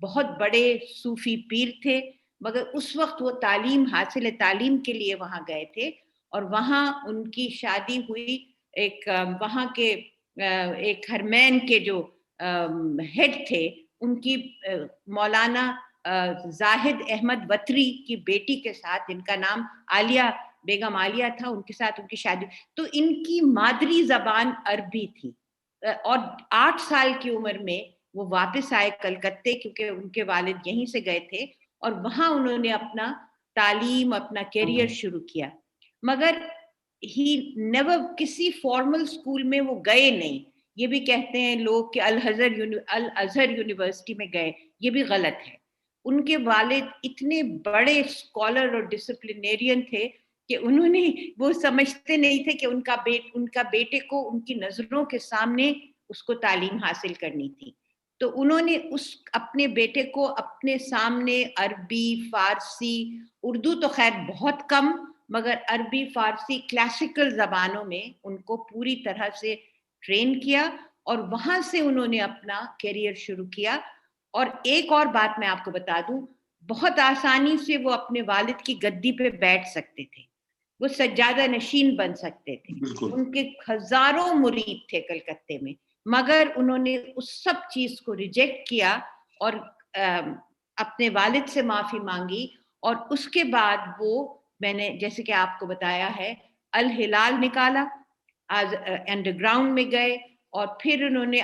بہت بڑے صوفی پیر تھے، مگر اس وقت وہ حاصل تعلیم کے لیے وہاں گئے تھے، اور وہاں ان کی شادی ہوئی ایک وہاں کے ایک ہرمین کے جو ہیڈ تھے ان کی مولانا زاہد احمد وتری کی بیٹی کے ساتھ، جن کا نام عالیہ بیگم عالیہ تھا، ان کے ساتھ ان کی شادی. تو ان کی مادری زبان عربی تھی، اور 8 سال کی عمر میں وہ واپس آئے کلکتے، کیونکہ ان کے والد یہیں سے گئے تھے، اور وہاں انہوں نے اپنا تعلیم، اپنا کیریئر شروع کیا. مگر ہی نیور کسی فارمل اسکول میں وہ گئے نہیں. یہ بھی کہتے ہیں لوگ کہ الازہر یونیورسٹی میں گئے، یہ بھی غلط ہے. ان کے والد اتنے بڑے اسکالر اور ڈسپلینیرین تھے کہ انہوں نے وہ سمجھتے نہیں تھے کہ ان کا بیٹے کو ان کی نظروں کے سامنے اس کو تعلیم حاصل کرنی تھی. تو انہوں نے اپنے بیٹے کو اپنے سامنے عربی، فارسی، اردو تو خیر بہت کم، مگر عربی، فارسی، کلاسیکل زبانوں میں ان کو پوری طرح سے ٹرین کیا، اور وہاں سے انہوں نے اپنا کیریئر شروع کیا. اور ایک اور بات میں آپ کو بتا دوں، بہت آسانی سے وہ اپنے والد کی گدی پہ بیٹھ سکتے تھے، وہ سجادہ نشین بن سکتے تھے. ان کے ہزاروں مرید تھے کلکتے میں، مگر انہوں نے اس سب چیز کو ریجیکٹ کیا اور اپنے والد سے معافی مانگی. اور اس کے بعد وہ، میں نے جیسے کہ آپ کو بتایا ہے، الہلال نکالا، انڈر گراؤنڈ میں گئے، اور پھر انہوں نے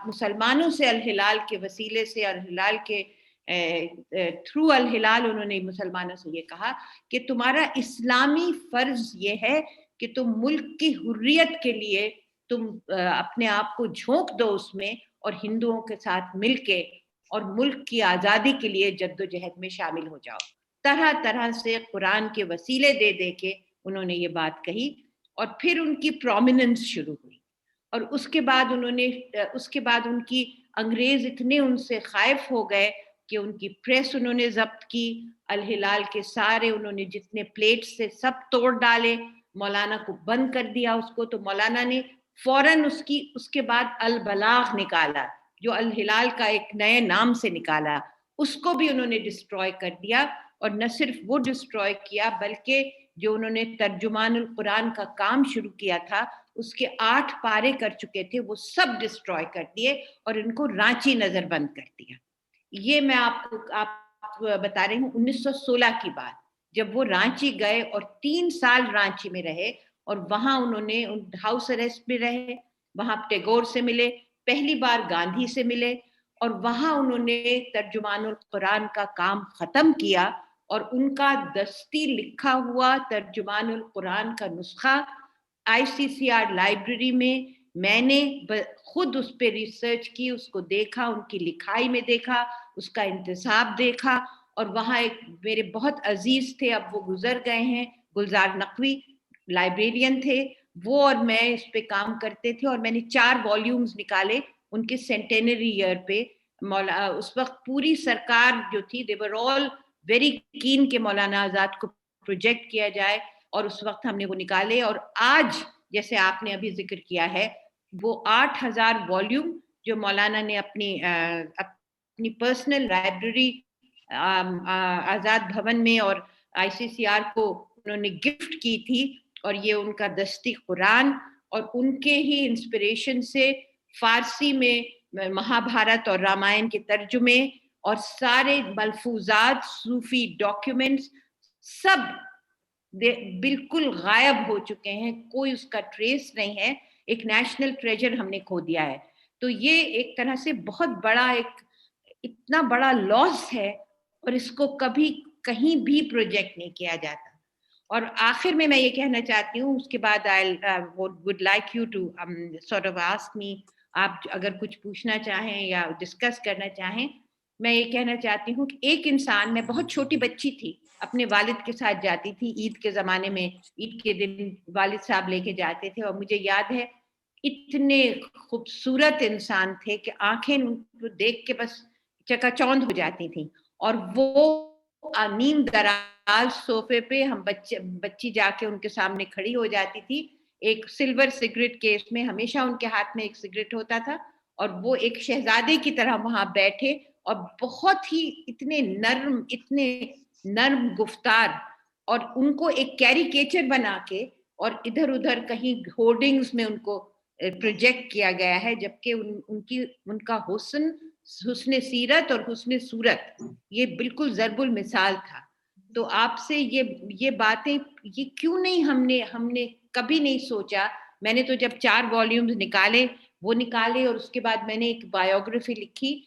مسلمانوں سے الہلال کے وسیلے سے، الہلال کے تھرو الہلال انہوں نے مسلمانوں سے یہ کہا کہ تمہارا اسلامی فرض یہ ہے کہ تم ملک کی حریت کے لیے تم اپنے آپ کو جھونک دو اس میں، اور ہندوؤں کے ساتھ مل کے اور ملک کی آزادی کے لیے جد و جہد میں شامل ہو جاؤ. طرح طرح سے قرآن کے وسیلے دے دے کے انہوں نے یہ بات کہی، اور پھر ان کی پرومیننس شروع ہوئی. اور اس کے بعد ان کی انگریز اتنے ان سے خائف ہو گئے کہ ان کی پریس انہوں نے ضبط کی، الہلال کے سارے انہوں نے جتنے پلیٹس سے سب توڑ ڈالے، مولانا کو بند کر دیا اس کو. تو مولانا نے فوراً اس کے بعد البلاغ نکالا، جو الہلال کا ایک نئے نام سے نکالا، اس کو بھی انہوں نے ڈسٹروائے کر دیا. اور نہ صرف وہ ڈسٹروائے کیا، بلکہ جو انہوں نے ترجمان القرآن کا کام شروع کیا تھا، اس کے 8 پارے کر چکے تھے، وہ سب ڈسٹروائے کر دیے اور ان کو رانچی نظر بند کر دیا. یہ میں آپ کو بتا رہی ہوں 1916 کی بات، جب وہ رانچی گئے اور 3 سال رانچی میں رہے، اور وہاں انہوں نے ہاؤس اریسٹ میں رہے، وہاں ٹیگور سے ملے، پہلی بار گاندھی سے ملے، اور وہاں انہوں نے ترجمان القرآن کا کام ختم کیا، اور ان کا دستی لکھا ہوا ترجمان القرآن کا نسخہ ICCR لائبریری میں نے خود اس پہ ریسرچ کی، اس کو دیکھا، ان کی لکھائی میں دیکھا، اس کا انتساب دیکھا. اور وہاں ایک میرے بہت عزیز تھے، اب وہ گزر گئے ہیں، گلزار نقوی لائبریرین تھے، وہ اور میں اس پہ کام کرتے تھے. اور میں نے 4 والیومز نکالے ان کے سینٹینری ایئر پہ. اس وقت پوری سرکار جو تھی they were all very keen کہ مولانا آزاد کو پروجیکٹ کیا جائے، اور اس وقت ہم نے وہ نکالے. اور آج جیسے آپ نے ابھی ذکر کیا ہے، وہ 8000 والیوم جو مولانا نے اپنی پرسنل لائبریری آزاد بھون میں اور ICCR کو انہوں نے گفٹ کی تھی، اور یہ ان کا دستی قرآن، اور ان کے ہی انسپریشن سے فارسی میں مہابھارت اور رامائن کے ترجمے اور سارے ملفوظات، صوفی ڈاکیومنٹس سب بالکل غائب ہو چکے ہیں، کوئی اس کا ٹریس نہیں ہے. ایک نیشنل ٹریجر ہم نے کھو دیا ہے. تو یہ ایک طرح سے بہت بڑا اتنا بڑا لاس ہے، اور اس کو کبھی کہیں بھی پروجیکٹ نہیں کیا جاتا. اور آخر میں یہ کہنا چاہتی ہوں، اس کے بعد would like you to sort of ask me، آپ اگر کچھ پوچھنا چاہیں یا ڈسکس کرنا چاہیں. میں یہ کہنا چاہتی ہوں کہ ایک انسان، میں بہت چھوٹی بچی تھی، اپنے والد کے ساتھ جاتی تھی عید کے زمانے میں، عید کے دن والد صاحب لے کے جاتے تھے، اور مجھے یاد ہے اتنے خوبصورت انسان تھے کہ آنکھیں دیکھ کے بس چکا چوند ہو جاتی تھیں. اور وہ نیم دراز صوفے پہ ہم بچی جا کے ان کے سامنے کھڑی ہو جاتی تھی، ایک سلور سگریٹ کیس میں، ہمیشہ ان کے ہاتھ میں ایک سگریٹ ہوتا تھا، اور وہ ایک شہزادے کی طرح وہاں بیٹھے اور بہت ہی اتنے نرم گفتار, اور ان کو ایک کیریکیچر بنا کے اور ادھر ادھر کہیں ہورڈنگز میں ان کو پروجیکٹ کیا گیا ہے, جبکہ ان کا حسن سیرت اور حسن صورت یہ بالکل ضرب المثال تھا. تو آپ سے یہ باتیں, یہ کیوں نہیں ہم نے کبھی نہیں سوچا. میں نے تو جب 4 والیومز نکالے اور اس کے بعد میں نے ایک بایوگرافی لکھی,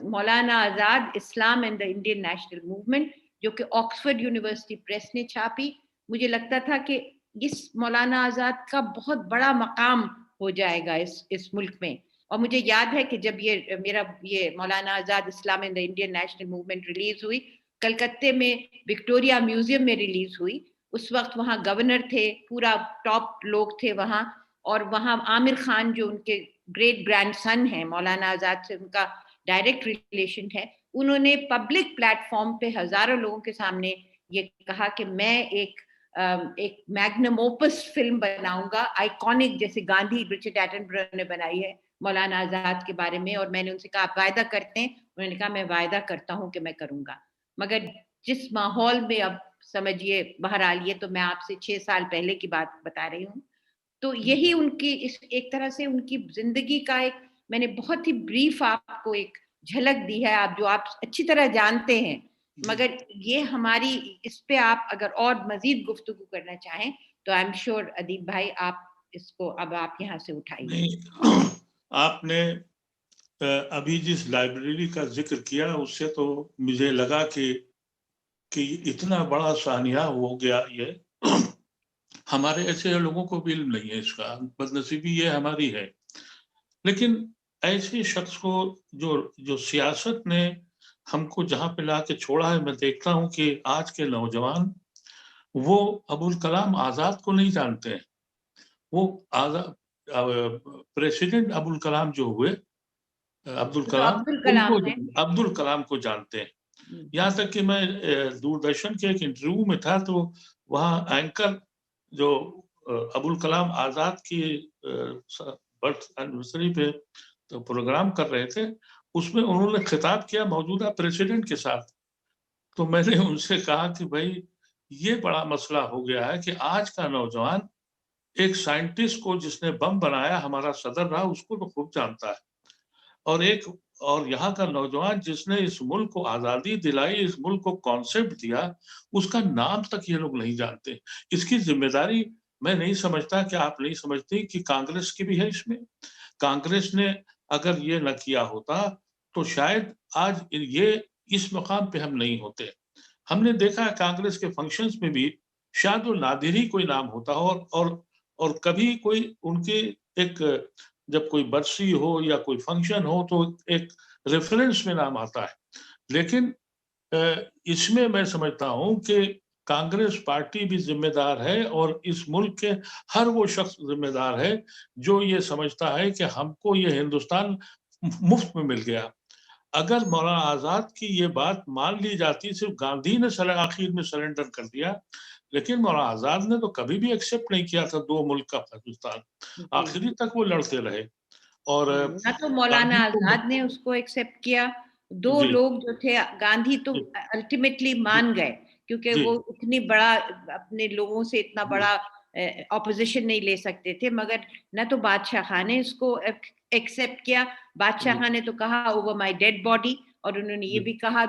Maulana Azad Islam and the Indian national movement, جو کہ آکسفورڈ یونیورسٹی پریس نے چھاپی. مجھے لگتا تھا کہ اس مولانا آزاد کا بہت بڑا مقام ہو جائے گا اس ملک میں. اور مجھے یاد ہے کہ جب یہ Maulana Azad Islam and the Indian national movement release ہوئی, کلکتے میں وکٹوریا میوزیم میں ریلیز ہوئی, اس وقت وہاں گورنر تھے, پورا ٹاپ لوگ تھے وہاں, اور وہاں عامر خان جو ان کے گریٹ گرینڈ سن ہیں, مولانا آزاد سے ان کا ڈائریکٹ ریلیشن ہے, انہوں نے پبلک پلیٹ فارم پہ ہزاروں لوگوں کے سامنے یہ کہا کہ میں ایک میگنم اوپس فلم بناؤں گا, آئیکونک, جیسے گاندھی رچرڈ ایٹنبرو نے بنائی ہے مولانا آزاد کے بارے میں. اور میں نے ان سے کہا آپ وعدہ کرتے ہیں؟ انہوں نے کہا میں وعدہ کرتا ہوں کہ میں کروں گا. مگر جس ماحول میں, اب سمجھیے, بہرحال یہ تو میں آپ سے 6 سال پہلے کی بات بتا رہی ہوں, تو یہی ان کی ایک طرح سے ان کی زندگی کا ایک, میں نے بہت ہی بریف آپ کو ایک جھلک دی ہے, آپ جو آپ اچھی طرح جانتے ہیں, مگر یہ ہماری اس پہ آپ اگر اور مزید گفتگو کرنا چاہیں تو آئی ایم شیور ادیب بھائی آپ اس کو اب آپ یہاں سے اٹھائیے. آپ نے ابھی جس لائبریری کا ذکر کیا اس سے تو مجھے لگا کہ اتنا بڑا سانحہ ہو گیا. یہ ہمارے ایسے لوگوں کو بھی علم نہیں ہے اس کا, بدنصیبی یہ ہماری ہے. لیکن ایسے شخص کو جو سیاست نے ہم کو جہاں پہ لا کے چھوڑا ہے, میں دیکھتا ہوں کہ آج کے نوجوان وہ ابوالکلام آزاد کو نہیں جانتے ہیں. وہ پریسیڈنٹ ابوالکلام جو ہوئے, عبدالکلام کو جانتے ہیں. یہاں تک کہ میں دوردرشن کے ایک انٹرویو میں تھا تو وہاں اینکر جو ابوالکلام آزاد کی برتھ اینیورسری پہ تو پروگرام کر رہے تھے, اس میں انہوں نے خطاب کیا موجودہ پریسیڈنٹ کے ساتھ. تو میں نے ان سے کہا کہ بھائی یہ بڑا مسئلہ ہو گیا ہے کہ آج کا نوجوان ایک سائنٹسٹ کو جس نے بم بنایا, ہمارا صدر رہا, اس کو تو خوب جانتا ہے, اور یہاں کا نوجوان جس نے اس ملک کو آزادی دلائی, اس ملک کو کانسیپٹ دیا, اس کا نام تک یہ لوگ نہیں جانتے. اس کی ذمہ داری میں نہیں سمجھتا کہ آپ نہیں سمجھتے کہ کانگریس کی بھی ہے اس میں. کانگریس نے اگر یہ نہ کیا ہوتا تو شاید آج یہ اس مقام پہ ہم نہیں ہوتے. ہم نے دیکھا کانگریس کے فنکشنز میں بھی شاید وہ نادری کوئی نام ہوتا اور کبھی کوئی ان کے ایک جب کوئی برسی ہو یا کوئی فنکشن ہو تو ایک ریفرنس میں نام آتا ہے. لیکن اس میں سمجھتا ہوں کہ کانگریس پارٹی بھی ذمہ دار ہے اور اس ملک کے ہر وہ شخص ذمہ دار ہے جو یہ سمجھتا ہے کہ ہم کو یہ ہندوستان مفت میں مل گیا. اگر مولانا آزاد کی یہ بات مان لی جاتی, صرف گاندھی نے آخر میں سرنڈر کر دیا, لیکن مولانا آزاد نے تو کبھی بھی ایکسیپٹ نہیں کیا تھا 2 ملک کا پاکستان. آخری تک وہ لڑتے رہے. اور نہ تو مولانا آزاد نے اس کو ایکسیپٹ کیا, 2 لوگ جو تھے, گاندھی تو الٹیمیٹلی مان گئے کیونکہ وہ اتنی بڑا اپنے لوگوں سے اتنا بڑا اپوزیشن نہیں لے سکتے تھے. مگر نہ تو بادشاہ خان نے اس کو ایکسیپٹ کیا. بادشاہ خان نے تو کہا اوور مائی ڈیڈ باڈی, اور انہوں نے یہ بھی کہا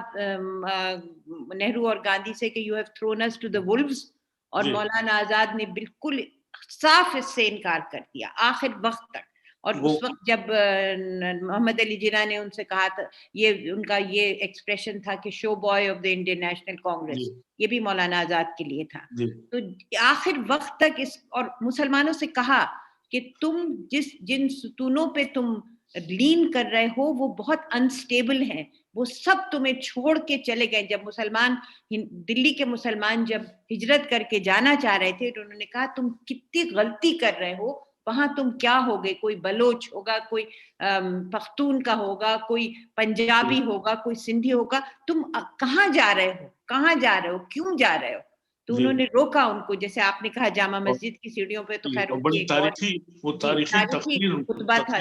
نہرو اور گاندھی سے کہ you have thrown us to the wolves, اور مولانا آزاد نے بالکل صاف اس سے انکار کر دیا آخر وقت تک. اور اس وقت جب محمد علی جناح نے ان سے کہا تھا, یہ ان کا یہ ایکسپریشن تھا کہ show boy of the Indian national Congress, یہ بھی مولانا آزاد کے لیے تھا. تو آخر وقت تک اور مسلمانوں سے کہا کہ تم جن ستونوں پہ تم لین کر رہے ہو وہ بہت انسٹیبل ہیں, وہ سب تمہیں چھوڑ کے چلے گئے. جب دلی کے مسلمان جب ہجرت کر کے جانا چاہ رہے تھے تو انہوں نے کہا تم کتنی غلطی کر رہے ہو, وہاں تم کیا ہوگے, کوئی بلوچ ہوگا, کوئی پختون کا ہوگا, کوئی پنجابی ہوگا, کوئی سندھی ہوگا, تم کہاں جا رہے ہو, کیوں جا رہے ہو. تو انہوں نے روکا ان کو, جیسے آپ نے کہا جامع مسجد کی سیڑھیوں پہ, تو خیر بڑی تاریخی خطبہ تھا.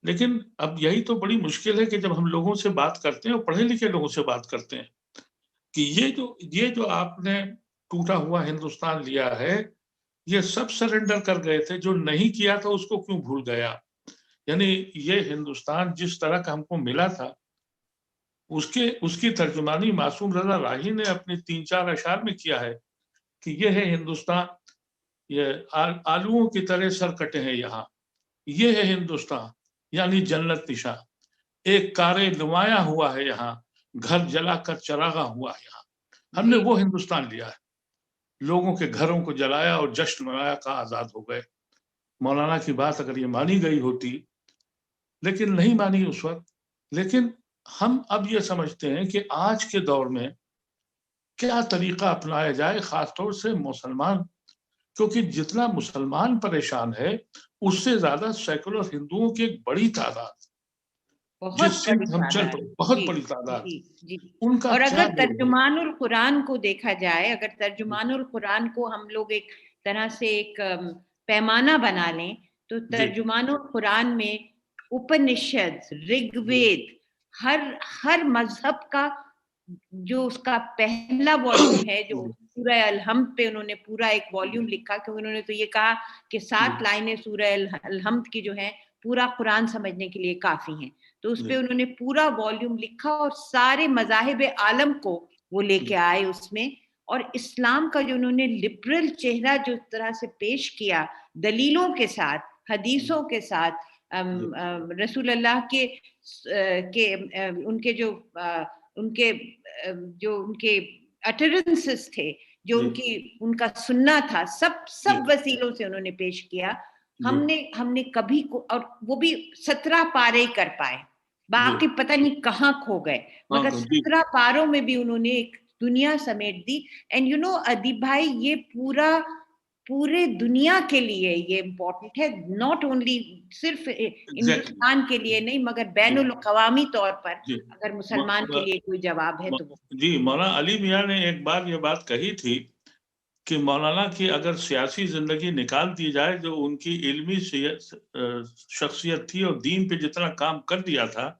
لیکن اب یہی تو بڑی مشکل ہے کہ جب ہم لوگوں سے بات کرتے ہیں اور پڑھے لکھے لوگوں سے بات کرتے ہیں کہ یہ جو آپ نے ٹوٹا ہوا ہندوستان لیا ہے، یہ سب سرنڈر کر گئے تھے، جو نہیں کیا تھا اس کو کیوں بھول گیا؟ یعنی یہ ہندوستان جس طرح کا ہم کو ملا تھا، اس کی ترجمانی معصوم رضا راہی نے اپنے 3-4 اشعار میں کیا ہے کہ یہ ہے ہندوستان، یہ آلوؤں کی طرح سر کٹے ہیں یہاں، یہ ہے ہندوستان یعنی جنت نشاں، ایک کارے نمایاں ہوا ہے یہاں، گھر جلا کر چراغاں ہوا ہے یہاں. ہم نے وہ ہندوستان لیا ہے، لوگوں کے گھروں کو جلایا اور جشن منایا، کہا آزاد ہو گئے. مولانا کی بات اگر یہ مانی گئی ہوتی، لیکن نہیں مانی اس وقت. لیکن ہم اب یہ سمجھتے ہیں کہ آج کے دور میں کیا طریقہ اپنایا جائے، خاص طور سے مسلمان، کیونکہ جتنا مسلمان پریشان ہے اس سے زیادہ سیکولر ہندوؤں کی ایک بڑی تعداد، بہت جس بڑی سمت ہم چل تعداد. پڑے، بہت جی بڑی تعداد، جی جی. ان کا اور کیا اگر رول ہے؟ ترجمان القرآن کو دیکھا جائے، اگر ترجمان القرآن کو ہم لوگ ایک طرح سے ایک پیمانہ بنا لیں تو ترجمان القرآن میں اپنشد، رگ وید، ہر مذہب کا جو اس کا پہلا والیوم ہے، جو سورہ الحمد پہ انہوں نے پورا ایک والیوم لکھا، کیونکہ انہوں نے تو یہ کہا کہ 7 لائنیں سورہ الحمد کی جو ہیں پورا قرآن سمجھنے کے لیے کافی ہیں. تو اس پہ انہوں نے پورا والیوم لکھا اور سارے مذاہب عالم کو وہ لے کے آئے اس میں. اور اسلام کا جو انہوں نے لبرل چہرہ جو اس طرح سے پیش کیا، دلیلوں کے ساتھ، حدیثوں کے ساتھ، رسول اللہ کے ان کے اٹرنسز تھے، جو ان کا سننا تھا، سب وسیلوں سے انہوں نے پیش کیا. ہم نے کبھی اور وہ بھی 17 پارے کر پائے، باقی پتہ نہیں کہاں کھو گئے، مگر 17 پاروں میں بھی انہوں نے ایک دنیا سمیٹ دی. اینڈ یو نو ادیب بھائی، یہ پورے دنیا کے لیے یہ امپورٹنٹ ہے، ناٹ اونلی صرف ہندوستان کے لیے نہیں، مگر بین الاقوامی طور پر اگر مسلمان کے لیے کوئی جواب ہے تو وہ. جی، مولانا علی میاں نے ایک بار یہ بات کہی تھی کہ مولانا کی اگر سیاسی زندگی نکال دی جائے، جو ان کی علمی شخصیت تھی اور دین پہ جتنا کام کر دیا تھا،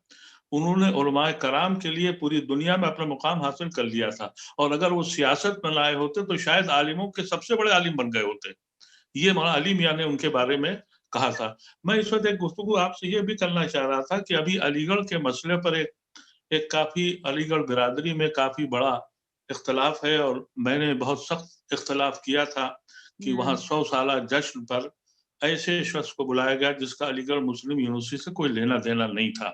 انہوں نے علماء کرام کے لیے پوری دنیا میں اپنا مقام حاصل کر لیا تھا. اور اگر وہ سیاست میں لائے ہوتے تو شاید عالموں کے سب سے بڑے عالم بن گئے ہوتے. یہ مولانا علی میاں نے ان کے بارے میں کہا تھا. میں اس وقت ایک گفتگو آپ سے یہ بھی کرنا چاہ رہا تھا کہ ابھی علی گڑھ کے مسئلے پر ایک کافی علی گڑھ برادری میں کافی بڑا اختلاف ہے، اور میں نے بہت سخت اختلاف کیا تھا کہ وہاں 100 سالہ جشن پر ایسے شخص کو بلایا گیا جس کا علی گڑھ مسلم یونیورسٹی سے کوئی لینا دینا نہیں تھا.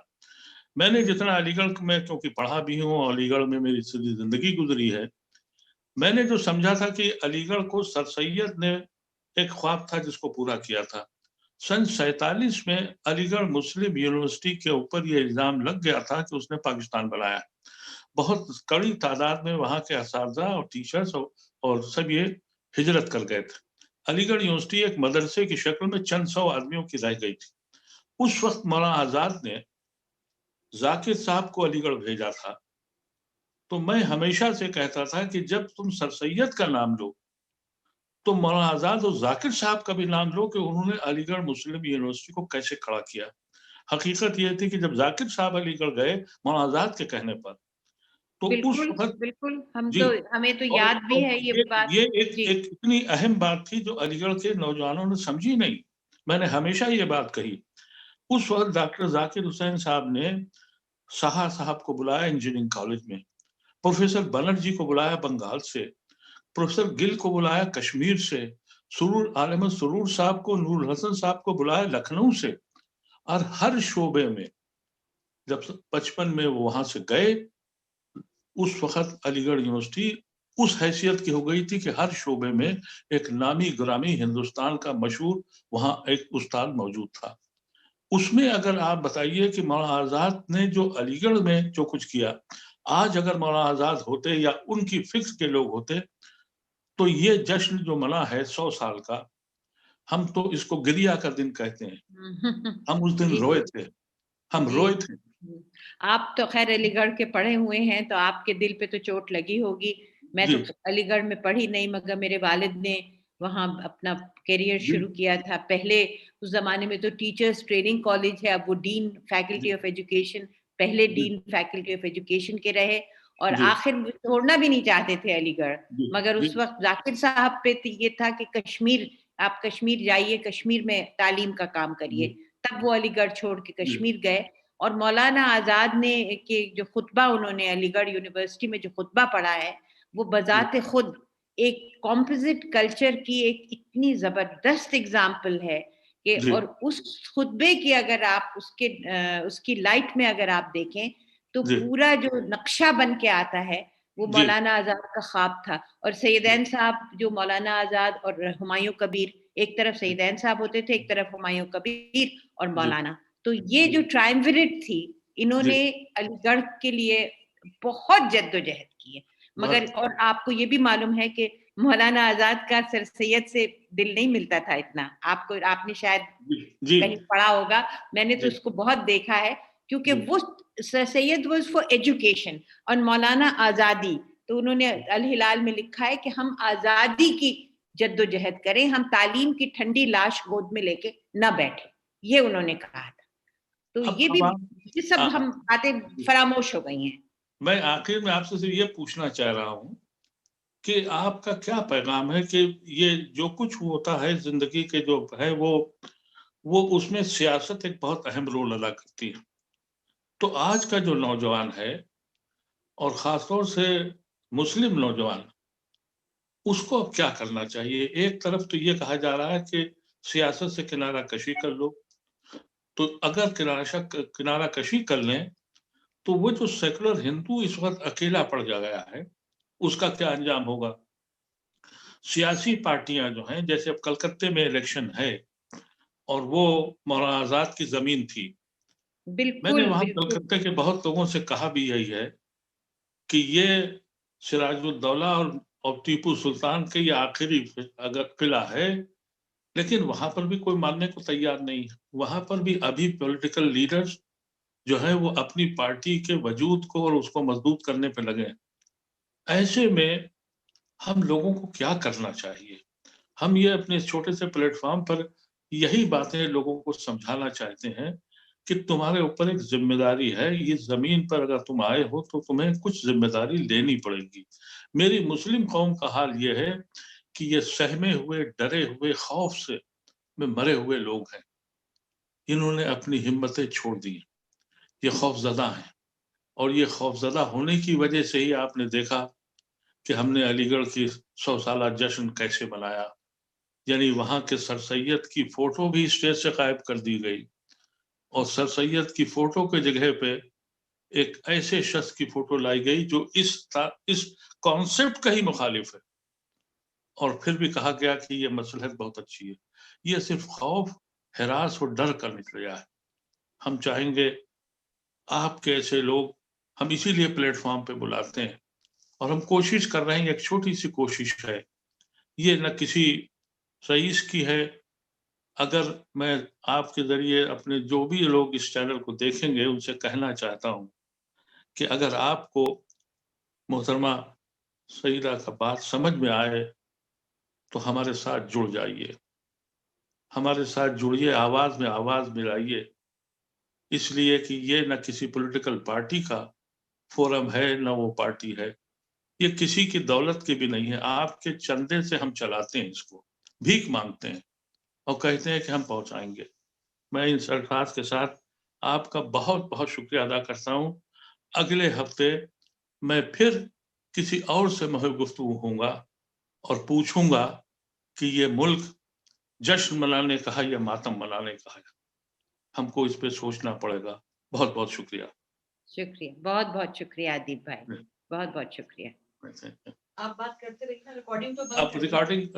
میں نے جتنا علی گڑھ میں کیونکہ پڑھا بھی ہوں، علی گڑھ میں میری سیدھی زندگی گزری ہے، میں نے جو سمجھا تھا کہ علی گڑھ کو سر سید نے ایک خواب تھا جس کو پورا کیا تھا. سن 47 میں علی گڑھ مسلم یونیورسٹی کے اوپر یہ الزام لگ گیا تھا کہ اس نے پاکستان بنایا. بہت کڑی تعداد میں وہاں کے اساتذہ اور ٹیچرز اور سب یہ ہجرت کر گئے تھے. علی گڑھ یونیورسٹی ایک مدرسے کی شکل میں چند 100 آدمیوں کی رہ گئی تھی. اس وقت مولانا آزاد نے ذاکر صاحب کو علی گڑھ بھیجا تھا. تو میں ہمیشہ سے کہتا تھا کہ جب تم سر سید کا نام لو تو مولانا آزاد اور ذاکر صاحب کا بھی نام لو کہ انہوں نے علی گڑھ مسلم یونیورسٹی کو کیسے کھڑا کیا. حقیقت یہ تھی کہ جب ذاکر صاحب علی گڑھ گئے مولانا آزاد کے کہنے پر، تو اس وقت بالکل ہمیں تو یاد بھی ہے یہ بات. یہ ایک اتنی اہم بات تھی جو علی گڑھ کے نوجوانوں نے سمجھی نہیں. میں نے ہمیشہ یہ بات کہی. اس وقت ڈاکٹر ذاکر حسین صاحب نے سہا صاحب کو بلایا انجینئرنگ کالج میں، پروفیسر بنرجی کو بلایا بنگال سے، پروفیسر گل کو بلایا کشمیر سے، سرور عالم سرور صاحب کو، نور الحسن صاحب کو بلایا لکھنؤ سے. اور ہر شعبے میں جب 55 میں وہ وہاں سے گئے، اس وقت علی گڑھ یونیورسٹی اس حیثیت کی ہو گئی تھی کہ ہر شعبے میں ایک نامی گرامی ہندوستان کا مشہور وہاں ایک استاد موجود تھا. اس میں اگر آپ بتائیے کہ مولانا آزاد نے جو علی گڑھ میں جو کچھ کیا، آج اگر مولانا آزاد ہوتے یا ان کی فکس کے لوگ ہوتے تو یہ جشن جو منا ہے 100 سال کا، ہم تو اس کو گریا کا دن کہتے ہیں. ہم اس دن روئے تھے، ہم روئے تھے. آپ تو خیر علی گڑھ کے پڑھے ہوئے ہیں تو آپ کے دل پہ تو چوٹ لگی ہوگی. میں تو علی گڑھ میں پڑھی نہیں، مگر میرے والد نے وہاں اپنا کیریئر جی شروع کیا تھا. پہلے اس زمانے میں تو ٹیچرز ٹریننگ کالج ہے، اب وہ ڈین جی فیکلٹی آف ایجوکیشن، پہلے جی ڈین فیکلٹی آف ایجوکیشن کے رہے، اور جی آخر میں چھوڑنا بھی نہیں چاہتے تھے علی گڑھ. جی مگر جی اس وقت ذاکر صاحب پہ یہ تھا کہ کشمیر، آپ کشمیر جائیے، کشمیر میں تعلیم کا کام کریے. جی تب وہ علی گڑھ چھوڑ کے جی کشمیر گئے. اور مولانا آزاد نے کہ جو خطبہ انہوں نے علی گڑھ یونیورسٹی میں جو خطبہ پڑھا ہے، وہ جی بذات خود ایک کمپوزٹ کلچر کی ایک اتنی زبردست اگزامپل ہے کہ، جی اور اس خطبے کی اگر آپ اس کی لائٹ میں اگر آپ دیکھیں تو جی پورا جو نقشہ بن کے آتا ہے وہ جی مولانا آزاد کا خواب تھا. اور سیدین صاحب جو مولانا آزاد اور ہمایوں کبیر، ایک طرف سیدین صاحب ہوتے تھے، ایک طرف ہمایوں کبیر اور جی مولانا. تو یہ جو ٹرائموریٹ تھی، انہوں جی نے علی گڑھ کے لیے بہت جد و جہد کی ہے. مگر بہت اور آپ کو یہ بھی معلوم ہے کہ مولانا آزاد کا سر سید سے دل نہیں ملتا تھا اتنا. آپ نے شاید جی جی کہیں پڑھا ہوگا، میں نے تو جی اس کو بہت دیکھا ہے، کیونکہ جی وہ سر سید واز فار ایجوکیشن اور مولانا آزادی. تو انہوں نے الہلال میں لکھا ہے کہ ہم آزادی کی جد و جہد کریں، ہم تعلیم کی ٹھنڈی لاش گود میں لے کے نہ بیٹھے، یہ انہوں نے کہا تھا. تو یہ بھی، اب آپ یہ سب ہم باتیں جی، فراموش ہو گئی ہیں. میں آخر میں آپ سے صرف یہ پوچھنا چاہ رہا ہوں کہ آپ کا کیا پیغام ہے کہ یہ جو کچھ ہوتا ہے زندگی کے جو ہے وہ اس میں سیاست ایک بہت اہم رول ادا کرتی ہے. تو آج کا جو نوجوان ہے اور خاص طور سے مسلم نوجوان، اس کو اب کیا کرنا چاہیے؟ ایک طرف تو یہ کہا جا رہا ہے کہ سیاست سے کنارہ کشی کر لو. تو اگر کنارہ کشی کر لیں تو وہ جو سیکولر ہندو اس وقت اکیلا پڑ جا گیا ہے، اس کا کیا انجام ہوگا؟ سیاسی پارٹیاں جو ہیں، جیسے اب کلکتے میں الیکشن ہے اور وہ مولانا آزاد کی زمین تھی، میں نے بالکل وہاں بالکل. کلکتے کے بہت لوگوں سے کہا بھی یہی ہے کہ یہ سراج الدولہ اور ٹیپو سلطان کے یہ آخری اگر قلعہ ہے، لیکن وہاں پر بھی کوئی ماننے کو تیار نہیں ہے. وہاں پر بھی ابھی پولیٹیکل لیڈرز جو ہے وہ اپنی پارٹی کے وجود کو اور اس کو مضبوط کرنے پہ لگے. ایسے میں ہم لوگوں کو کیا کرنا چاہیے؟ ہم یہ اپنے چھوٹے سے پلیٹ فارم پر یہی باتیں لوگوں کو سمجھانا چاہتے ہیں کہ تمہارے اوپر ایک ذمہ داری ہے. یہ زمین پر اگر تم آئے ہو تو تمہیں کچھ ذمہ داری لینی پڑے گی. میری مسلم قوم کا حال یہ ہے کہ یہ سہمے ہوئے، ڈرے ہوئے، خوف سے میں مرے ہوئے لوگ ہیں. انہوں نے اپنی ہمتیں چھوڑ دی، یہ خوف زدہ ہیں. اور یہ خوف زدہ ہونے کی وجہ سے ہی آپ نے دیکھا کہ ہم نے علی گڑھ کی 100 سالہ جشن کیسے منایا. یعنی وہاں کے سر سید کی فوٹو بھی اسٹیج سے غائب کر دی گئی، اور سر سید کی فوٹو کے جگہ پہ ایک ایسے شخص کی فوٹو لائی گئی جو اس کانسیپٹ کا ہی مخالف ہے. اور پھر بھی کہا گیا کہ یہ مصلحت بہت اچھی ہے. یہ صرف خوف، ہراس اور ڈر کر نکلا ہے. ہم چاہیں گے آپ کے ایسے لوگ ہم اسی لیے پلیٹ فارم پہ بلاتے ہیں، اور ہم کوشش کر رہے ہیں. ایک چھوٹی سی کوشش ہے، یہ نہ کسی رئیس کی ہے. اگر میں آپ کے ذریعے اپنے جو بھی لوگ اس چینل کو دیکھیں گے ان سے کہنا چاہتا ہوں کہ اگر آپ کو محترمہ سیدہ کا بات سمجھ میں آئے تو ہمارے ساتھ جڑ جائیے، ہمارے ساتھ جڑیے، آواز میں آواز ملائیے. اس لیے کہ یہ نہ کسی پولیٹیکل پارٹی کا فورم ہے، نہ وہ پارٹی ہے. یہ کسی کی دولت کی بھی نہیں ہے. آپ کے چندے سے ہم چلاتے ہیں، اس کو بھیک مانگتے ہیں اور کہتے ہیں کہ ہم پہنچائیں گے. میں ان الفاظ کے ساتھ آپ کا بہت بہت شکریہ ادا کرتا ہوں. اگلے ہفتے میں پھر کسی اور سے گفتگو ہوں گا اور پوچھوں گا کہ یہ ملک جشن منانے کا ہے یا ماتم منانے کا ہے. ہم کو اس پہ سوچنا پڑے گا. بہت بہت شکریہ. شکریہ، بہت بہت شکریہ ادیب بھائی، بہت بہت شکریہ. آپ بات کرتے رہیے، ریکارڈنگ